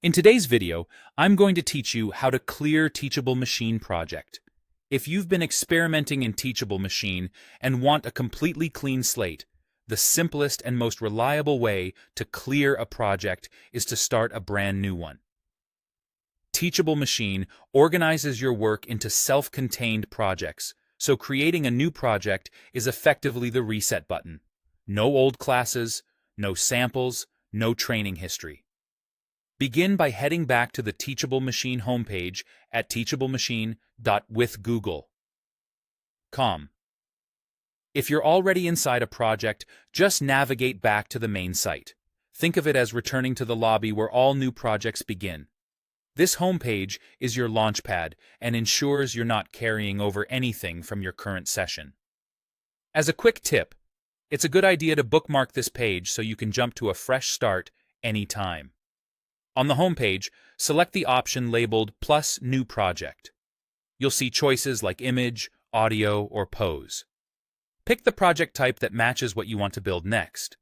In today's video, I'm going to teach you how to clear Teachable Machine project. If you've been experimenting in Teachable Machine and want a completely clean slate, the simplest and most reliable way to clear a project is to start a brand new one. Teachable Machine organizes your work into self-contained projects, so creating a new project is effectively the reset button. No old classes, no samples, no training history. Begin by heading back to the Teachable Machine homepage at teachablemachine.withgoogle.com. If you're already inside a project, just navigate back to the main site. Think of it as returning to the lobby where all new projects begin. This homepage is your launchpad and ensures you're not carrying over anything from your current session. As a quick tip, it's a good idea to bookmark this page so you can jump to a fresh start anytime. On the homepage, select the option labeled Plus New Project. You'll see choices like image, audio, or pose. Pick the project type that matches what you want to build next.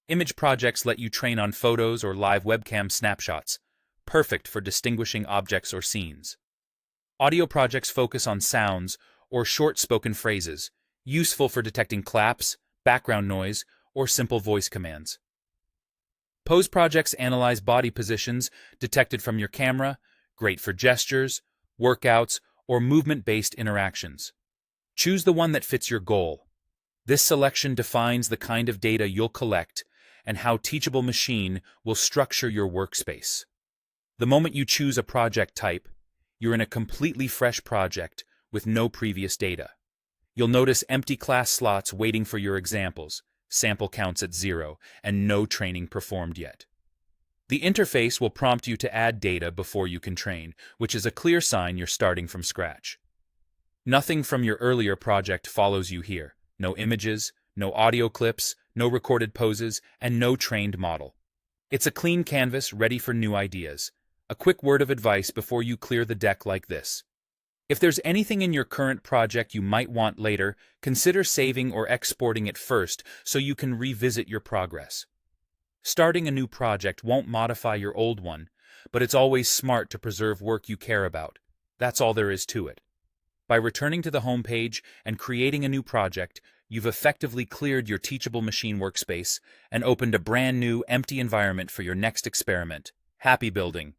Image projects let you train on photos or live webcam snapshots, perfect for distinguishing objects or scenes. Audio projects focus on sounds or short spoken phrases, useful for detecting claps, background noise, or simple voice commands. Pose projects analyze body positions detected from your camera, great for gestures, workouts, or movement-based interactions. Choose the one that fits your goal. This selection defines the kind of data you'll collect and how Teachable Machine will structure your workspace. The moment you choose a project type, you're in a completely fresh project with no previous data. You'll notice empty class slots waiting for your examples, sample counts at 0, and no training performed yet. The interface will prompt you to add data before you can train, which is a clear sign you're starting from scratch. Nothing from your earlier project follows you here. No images, no audio clips, no recorded poses, and no trained model. It's a clean canvas ready for new ideas. A quick word of advice before you clear the deck like this. If there's anything in your current project you might want later, consider saving or exporting it first so you can revisit your progress. Starting a new project won't modify your old one, but it's always smart to preserve work you care about. That's all there is to it. By returning to the homepage and creating a new project, you've effectively cleared your Teachable Machine workspace and opened a brand new, empty environment for your next experiment. Happy building!